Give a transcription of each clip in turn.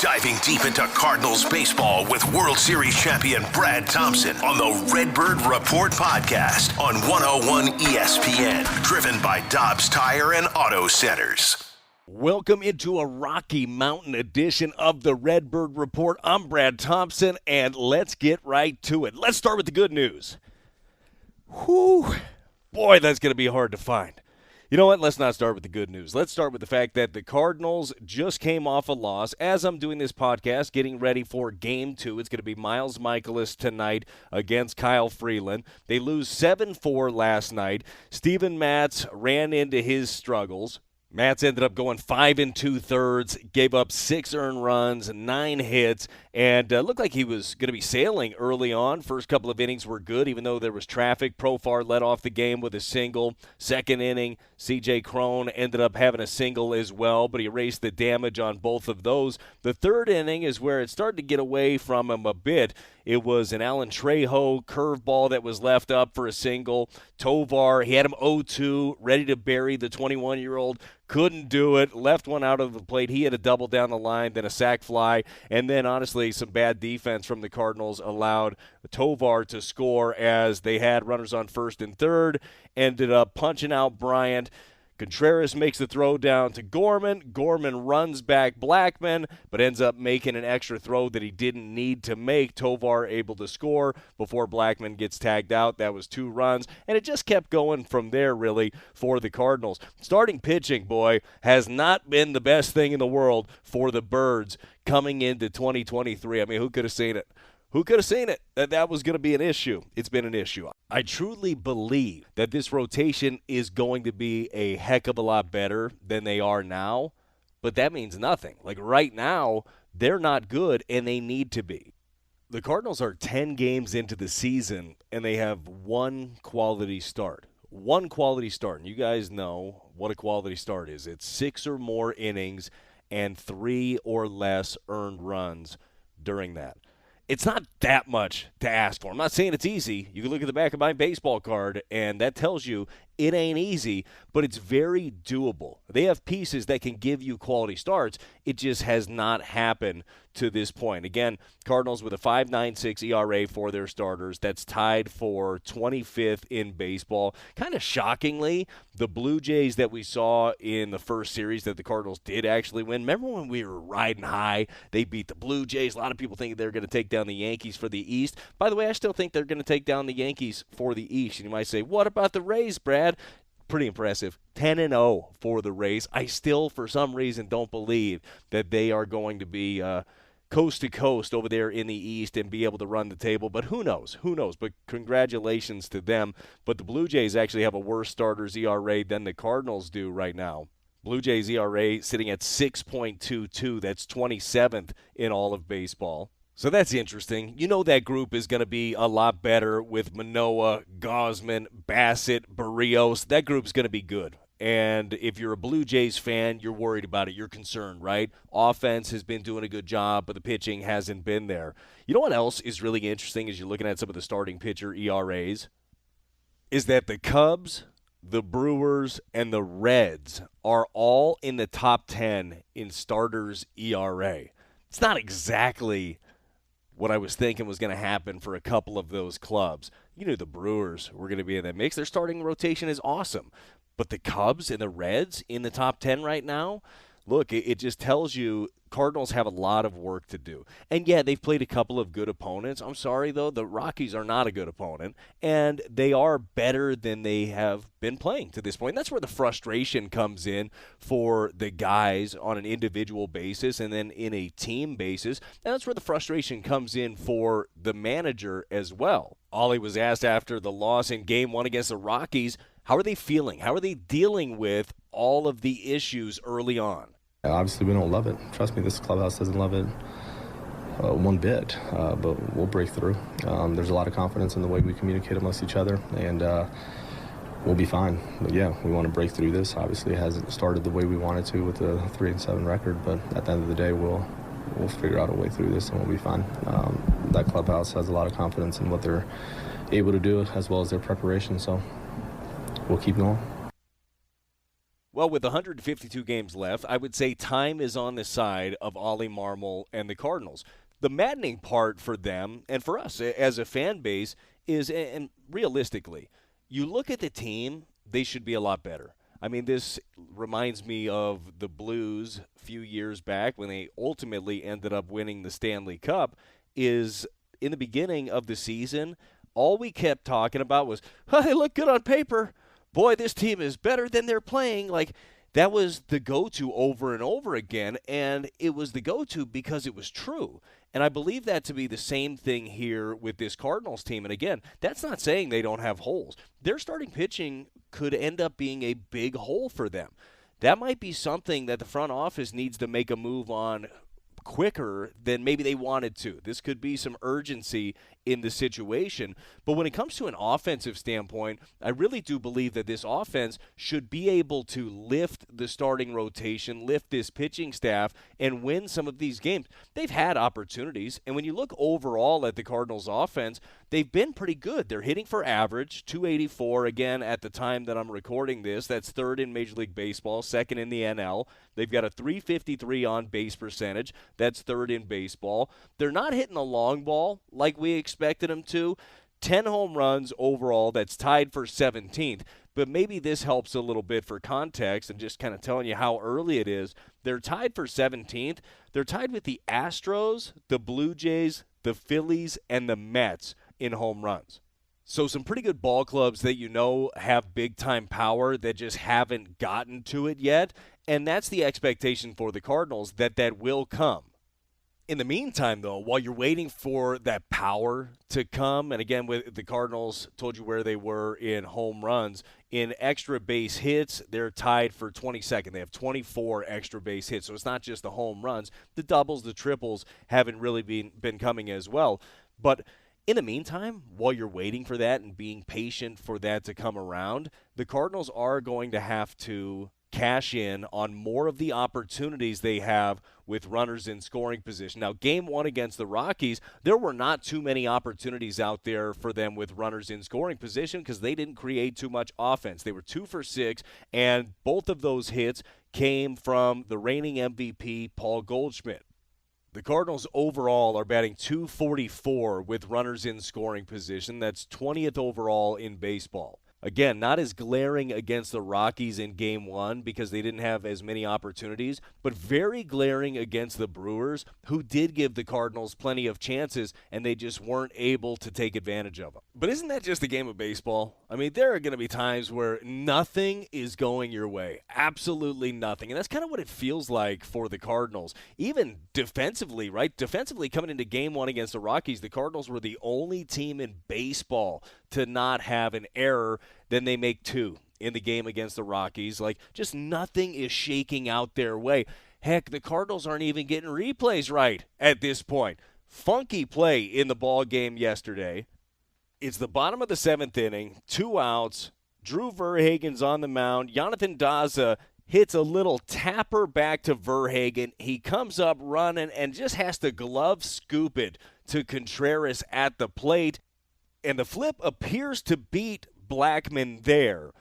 Diving deep into Cardinals baseball with World Series champion Brad Thompson on the Redbird Report podcast on 101 ESPN. Driven by Dobbs Tire and Auto Centers. Welcome into a Rocky Mountain edition of the Redbird Report. I'm Brad Thompson, and let's get right to it. Let's start with the good news. Whew. Boy, that's going to be hard to find. You know what? Let's not start with the good news. Let's start with the fact that the Cardinals just came off a loss. As I'm doing this podcast, getting ready for Game 2, it's going to be Miles Mikolas tonight against Kyle Freeland. They lose 7-4 last night. Steven Matz ran into his struggles. Matz ended up going 5 2/3, gave up 6 earned runs, 9 hits, and looked like he was going to be sailing early on. First couple of innings were good, even though there was traffic. Profar led off the game with a single. Second inning, C.J. Cron ended up having a single as well, but he erased the damage on both of those. The third inning is where it started to get away from him a bit. It was an Alan Trejo curveball that was left up for a single. Tovar, he had him 0-2, ready to bury the 21-year-old. Couldn't do it, left one out of the plate. He had a double down the line, then a sac fly, and then honestly some bad defense from the Cardinals allowed Tovar to score as they had runners on first and third, ended up punching out Bryant. Contreras makes the throw down to Gorman. Gorman runs back Blackman, but ends up making an extra throw that he didn't need to make. Tovar able to score before Blackman gets tagged out. That was 2 runs, and it just kept going from there, really, for the Cardinals. Starting pitching, boy, has not been the best thing in the world for the Birds coming into 2023. I mean, who could have seen it? Who could have seen it? That was going to be an issue. It's been an issue. I truly believe that this rotation is going to be a heck of a lot better than they are now, but that means nothing. Like right now, they're not good, and they need to be. The Cardinals are 10 games into the season, and they have one quality start. One quality start, and you guys know what a quality start is. It's 6 or more innings and 3 or less earned runs during that. It's not that much to ask for. I'm not saying it's easy. You can look at the back of my baseball card, and that tells you it ain't easy, but it's very doable. They have pieces that can give you quality starts. It just has not happened to this point. Again, Cardinals with a 5.96 ERA for their starters. That's tied for 25th in baseball. Kind of shockingly, the Blue Jays that we saw in the first series that the Cardinals did actually win. Remember when we were riding high? They beat the Blue Jays. A lot of people think they're going to take down the Yankees for the East. By the way, I still think they're going to take down the Yankees for the East. And you might say, what about the Rays, Brad? Pretty impressive. 10-0 for the Rays. I still, for some reason, don't believe that they are going to be coast to coast over there in the East and be able to run the table. But who knows? Who knows? But congratulations to them. But the Blue Jays actually have a worse starters ERA than the Cardinals do right now. Blue Jays ERA sitting at 6.22. That's 27th in all of baseball. So that's interesting. You know that group is going to be a lot better with Manoah, Gausman, Bassett, Barrios. That group's going to be good. And if you're a Blue Jays fan, you're worried about it. You're concerned, right? Offense has been doing a good job, but the pitching hasn't been there. You know what else is really interesting as you're looking at some of the starting pitcher ERAs? Is that the Cubs, the Brewers, and the Reds are all in the top 10 in starters ERA. It's not exactly what I was thinking was going to happen for a couple of those clubs. You knew the Brewers were going to be in that mix. Their starting rotation is awesome. But the Cubs and the Reds in the top 10 right now, look, it just tells you Cardinals have a lot of work to do. And, yeah, they've played a couple of good opponents. I'm sorry, though, the Rockies are not a good opponent, and they are better than they have been playing to this point. And that's where the frustration comes in for the guys on an individual basis and then in a team basis. And that's where the frustration comes in for the manager as well. Ollie was asked after the loss in Game 1 against the Rockies, how are they feeling? How are they dealing with all of the issues early on? Obviously, we don't love it. Trust me, this clubhouse doesn't love it one bit, but we'll break through. There's a lot of confidence in the way we communicate amongst each other, and we'll be fine. But, yeah, we want to break through this. Obviously, it hasn't started the way we wanted to with the 3-7 record, but at the end of the day, we'll figure out a way through this, and we'll be fine. That clubhouse has a lot of confidence in what they're able to do as well as their preparation, so we'll keep going. Well, with 152 games left, I would say time is on the side of Ollie Marmol and the Cardinals. The maddening part for them and for us as a fan base is, and realistically, you look at the team, they should be a lot better. I mean, this reminds me of the Blues a few years back when they ultimately ended up winning the Stanley Cup. Is in the beginning of the season, all we kept talking about was, oh, they look good on paper. Boy, this team is better than they're playing. Like, that was the go-to over and over again, and it was the go-to because it was true. And I believe that to be the same thing here with this Cardinals team. And again, that's not saying they don't have holes. Their starting pitching could end up being a big hole for them. That might be something that the front office needs to make a move on quicker than maybe they wanted to. This could be some urgency in the situation. But when it comes to an offensive standpoint, I really do believe that this offense should be able to lift the starting rotation, lift this pitching staff, and win some of these games. They've had opportunities, and when you look overall at the Cardinals offense, they've been pretty good. They're hitting for average, 284 again at the time that I'm recording this. That's third in Major League Baseball, second in the NL. They've got a 353 on base percentage. That's third in baseball. They're not hitting the long ball like we expected them to. 10 home runs overall. That's tied for 17th. But maybe this helps a little bit for context and just kind of telling you how early it is. They're tied for 17th. They're tied with the Astros, the Blue Jays, the Phillies, and the Mets in home runs. So some pretty good ball clubs that you know have big-time power that just haven't gotten to it yet. And that's the expectation for the Cardinals, that will come. In the meantime, though, while you're waiting for that power to come, and again, with the Cardinals, told you where they were in home runs. In extra base hits, they're tied for 22nd. They have 24 extra base hits, so it's not just the home runs. The doubles, the triples haven't really been coming as well. But in the meantime, while you're waiting for that and being patient for that to come around, the Cardinals are going to have to cash in on more of the opportunities they have with runners in scoring position. Now, game one against the Rockies, there were not too many opportunities out there for them with runners in scoring position because they didn't create too much offense. They were 2 for 6, and both of those hits came from the reigning MVP, Paul Goldschmidt. The Cardinals overall are batting .244 with runners in scoring position. That's 20th overall in baseball. Again, not as glaring against the Rockies in Game 1 because they didn't have as many opportunities, but very glaring against the Brewers, who did give the Cardinals plenty of chances, and they just weren't able to take advantage of them. But isn't that just a game of baseball? I mean, there are going to be times where nothing is going your way. Absolutely nothing. And that's kind of what it feels like for the Cardinals. Even defensively, right? Defensively, coming into Game 1 against the Rockies, the Cardinals were the only team in baseball to not have an error. Then they make 2 in the game against the Rockies. Like, just nothing is shaking out their way. Heck, the Cardinals aren't even getting replays right at this point. Funky play in the ball game yesterday. It's the bottom of the 7th inning, 2 outs. Drew Verhagen's on the mound. Jonathan Daza hits a little tapper back to Verhagen. He comes up running and just has to glove scoop it to Contreras at the plate. And the flip appears to beat Blackmon there,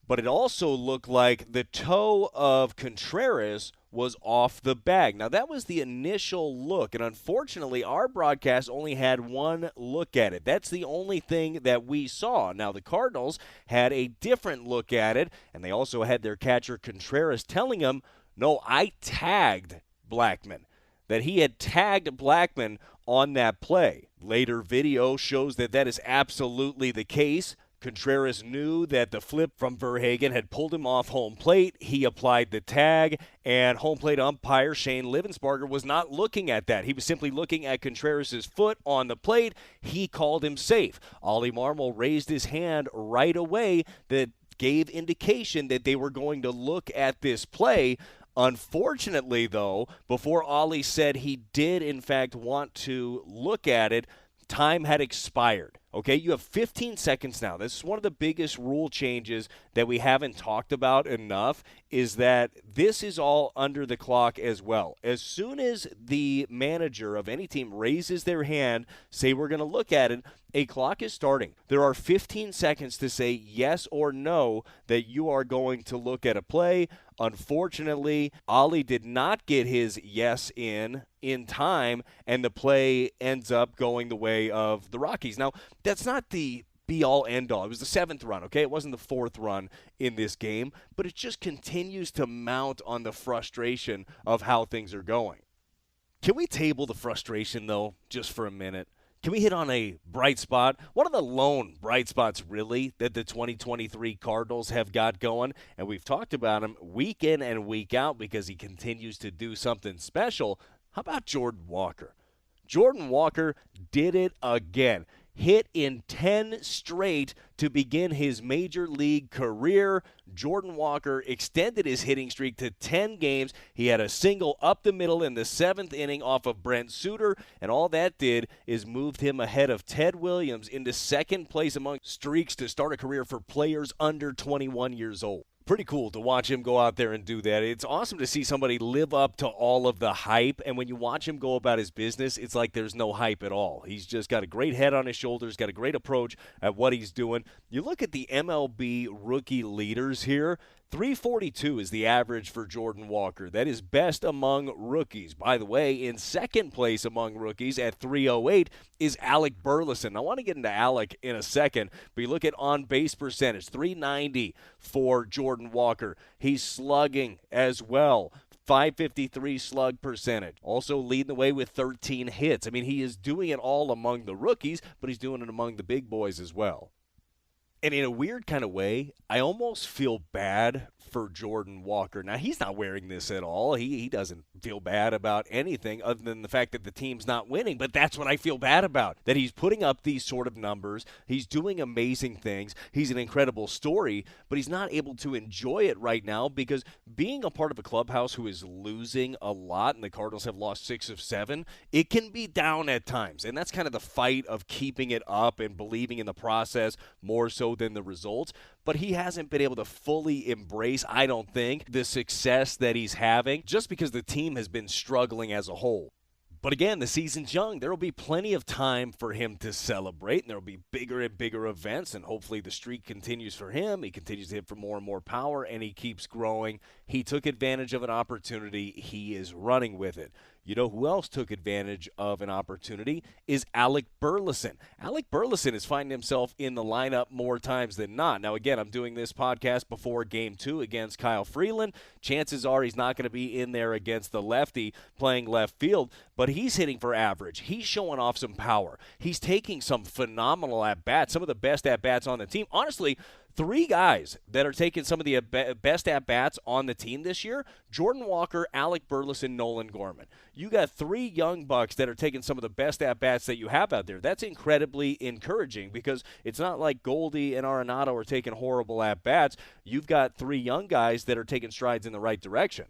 but it also looked like the toe of Contreras was off the bag. Now, that was the initial look, and unfortunately, our broadcast only had one look at it. That's the only thing that we saw. Now, the Cardinals had a different look at it, and they also had their catcher Contreras telling him, no, I tagged Blackmon, that he had tagged Blackmon on that play. Later video shows that that is absolutely the case. Contreras knew that the flip from Verhagen had pulled him off home plate. He applied the tag, and home plate umpire Shane Livensparger was not looking at that. He was simply looking at Contreras' foot on the plate. He called him safe. Ollie Marmol raised his hand right away that gave indication that they were going to look at this play. Unfortunately, though, before Ollie said he did, in fact, want to look at it, time had expired. Okay, you have 15 seconds now. This is one of the biggest rule changes that we haven't talked about enough, is that this is all under the clock as well. As soon as the manager of any team raises their hand, say we're going to look at it, a clock is starting. There are 15 seconds to say yes or no that you are going to look at a play. Unfortunately, Ollie did not get his yes in time, and the play ends up going the way of the Rockies. Now, that's not the be-all, end-all. It was the 7th run, okay? It wasn't the 4th run in this game, but it just continues to mount on the frustration of how things are going. Can we table the frustration, though, just for a minute? Can we hit on a bright spot? One of the lone bright spots, really, that the 2023 Cardinals have got going, and we've talked about him week in and week out because he continues to do something special. How about Jordan Walker? Jordan Walker did it again. Hit in 10 straight to begin his major league career. Jordan Walker extended his hitting streak to 10 games. He had a single up the middle in the 7th inning off of Brent Suter, and all that did is moved him ahead of Ted Williams into second place among streaks to start a career for players under 21 years old. Pretty cool to watch him go out there and do that. It's awesome to see somebody live up to all of the hype, and when you watch him go about his business, it's like there's no hype at all. He's just got a great head on his shoulders, got a great approach at what he's doing. You look at the MLB rookie leaders here, 342 is the average for Jordan Walker. That is best among rookies. By the way, in second place among rookies at 308 is Alec Burleson. I want to get into Alec in a second, but you look at on-base percentage, 390 for Jordan Walker. He's slugging as well. 553 slug percentage. Also leading the way with 13 hits. I mean, he is doing it all among the rookies, but he's doing it among the big boys as well. And in a weird kind of way, I almost feel bad for Jordan Walker. Now, he's not wearing this at all. He doesn't feel bad about anything other than the fact that the team's not winning. But that's what I feel bad about, that he's putting up these sort of numbers. He's doing amazing things. He's an incredible story, but he's not able to enjoy it right now because being a part of a clubhouse who is losing a lot, and the Cardinals have lost 6 of 7, it can be down at times. And that's kind of the fight of keeping it up and believing in the process more so than the results. But he hasn't been able to fully embrace, I don't think, the success that he's having just because the team has been struggling as a whole. But again, the season's young. There will be plenty of time for him to celebrate, and there will be bigger and bigger events, and hopefully the streak continues for him. He continues to hit for more and more power, and he keeps growing. He took advantage of an opportunity. He is running with it. You know who else took advantage of an opportunity is Alec Burleson. Alec Burleson is finding himself in the lineup more times than not. Now, again, I'm doing this podcast before Game 2 against Kyle Freeland. Chances are he's not going to be in there against the lefty playing left field, but he's hitting for average. He's showing off some power. He's taking some phenomenal at-bats, some of the best at-bats on the team. Honestly, 3 guys that are taking some of the best at-bats on the team this year: Jordan Walker, Alec Burleson, Nolan Gorman. You got 3 young bucks that are taking some of the best at-bats that you have out there. That's incredibly encouraging because it's not like Goldie and Arenado are taking horrible at-bats. You've got 3 young guys that are taking strides in the right direction.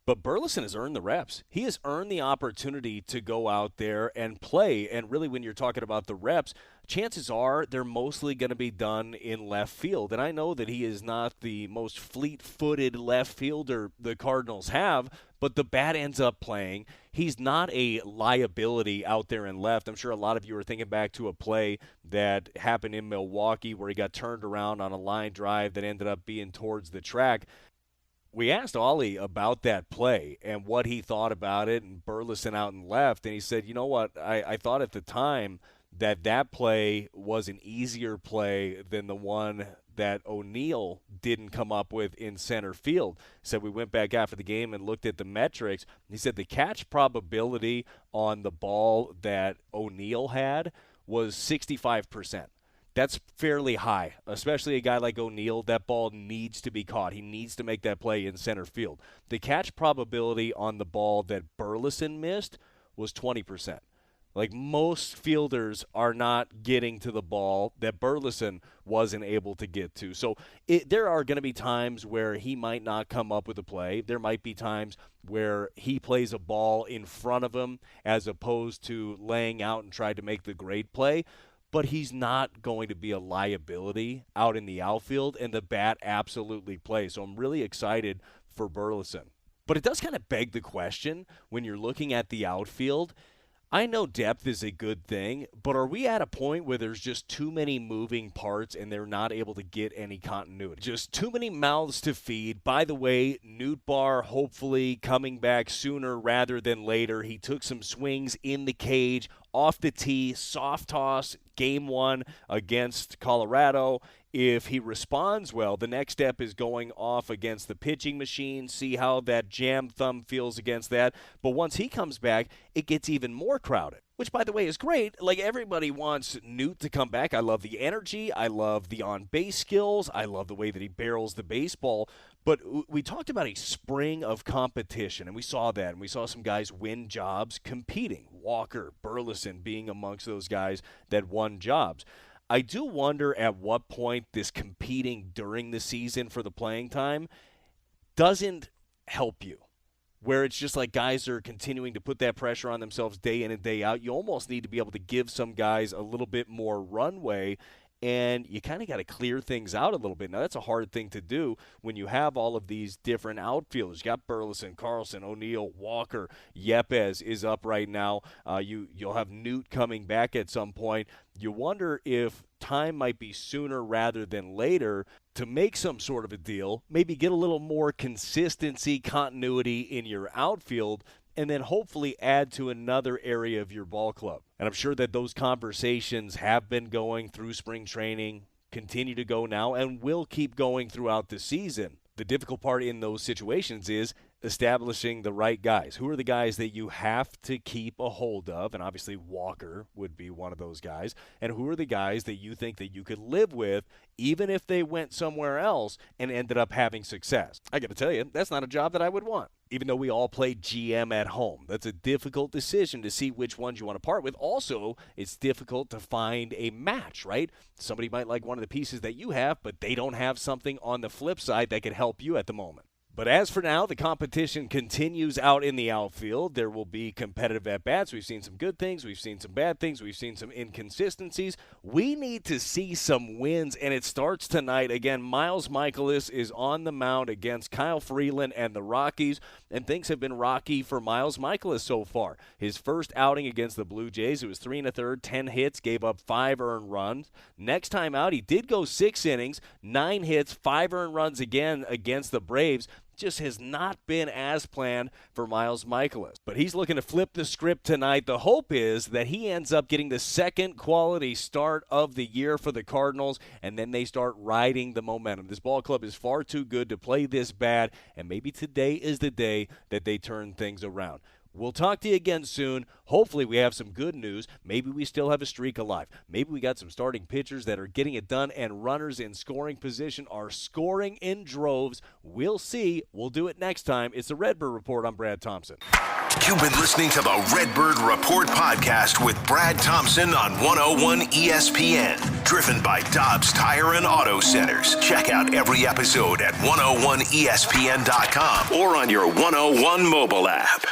But Burleson has earned the reps. He has earned the opportunity to go out there and play. And really, when you're talking about the reps, chances are they're mostly going to be done in left field. And I know that he is not the most fleet-footed left fielder the Cardinals have, but the bat ends up playing. He's not a liability out there in left. I'm sure a lot of you are thinking back to a play that happened in Milwaukee where he got turned around on a line drive that ended up being towards the track. We asked Ollie about that play and what he thought about it, and Burleson out and left, and he said, you know what, I thought at the time that play was an easier play than the one that O'Neill didn't come up with in center field. He said we went back after the game and looked at the metrics. He said the catch probability on the ball that O'Neill had was 65%. That's fairly high, especially a guy like O'Neill. That ball needs to be caught. He needs to make that play in center field. The catch probability on the ball that Burleson missed was 20%. Like, most fielders are not getting to the ball that Burleson wasn't able to get to. So there are going to be times where he might not come up with a play. There might be times where he plays a ball in front of him as opposed to laying out and trying to make the great play. But he's not going to be a liability out in the outfield, and the bat absolutely plays. So I'm really excited for Burleson. But it does kind of beg the question when you're looking at the outfield. I know depth is a good thing, but are we at a point where there's just too many moving parts and they're not able to get any continuity? Just too many mouths to feed. By the way, Nootbaar hopefully coming back sooner rather than later. He took some swings in the cage, off the tee, soft toss, game 1 against Colorado. If he responds well, the next step is going off against the pitching machine, see how that jam thumb feels against that. But once he comes back, it gets even more crowded, which, by the way, is great. Like, everybody wants Newt to come back. I love the energy. I love the on-base skills. I love the way that he barrels the baseball. But we talked about a spring of competition, and we saw that. And we saw some guys win jobs competing. Walker, Burleson being amongst those guys that won jobs. I do wonder at what point this competing during the season for the playing time doesn't help you, where it's just like guys are continuing to put that pressure on themselves day in and day out. You almost need to be able to give some guys a little bit more runway, and you kind of got to clear things out a little bit. Now, that's a hard thing to do when you have all of these different outfielders. You got Burleson, Carlson, O'Neill, Walker, Yepes is up right now. You'll have Newt coming back at some point. You wonder if time might be sooner rather than later to make some sort of a deal, maybe get a little more consistency, continuity in your outfield, and then hopefully add to another area of your ball club. And I'm sure that those conversations have been going through spring training, continue to go now, and will keep going throughout the season. The difficult part in those situations is establishing the right guys. Who are the guys that you have to keep a hold of? And obviously Walker would be one of those guys. And who are the guys that you think that you could live with even if they went somewhere else and ended up having success? I got to tell you, that's not a job that I would want. Even though we all play GM at home, that's a difficult decision to see which ones you want to part with. Also, it's difficult to find a match, right? Somebody might like one of the pieces that you have, but they don't have something on the flip side that could help you at the moment. But as for now, the competition continues out in the outfield. There will be competitive at-bats. We've seen some good things. We've seen some bad things. We've seen some inconsistencies. We need to see some wins, and it starts tonight. Again, Miles Mikolas is on the mound against Kyle Freeland and the Rockies, and things have been rocky for Miles Mikolas so far. His first outing against the Blue Jays, it was 3 1/3, 10 hits, gave up 5 earned runs. Next time out, he did go 6 innings, 9 hits, 5 earned runs again against the Braves. Just has not been as planned for Miles Mikolas. But he's looking to flip the script tonight. The hope is that he ends up getting the second quality start of the year for the Cardinals, and then they start riding the momentum. This ball club is far too good to play this bad, and maybe today is the day that they turn things around. We'll talk to you again soon. Hopefully we have some good news. Maybe we still have a streak alive. Maybe we got some starting pitchers that are getting it done and runners in scoring position are scoring in droves. We'll see. We'll do it next time. It's the Redbird Report. I'm Brad Thompson. You've been listening to the Redbird Report podcast with Brad Thompson on 101 ESPN. Driven by Dobbs Tire and Auto Centers. Check out every episode at 101ESPN.com or on your 101 mobile app.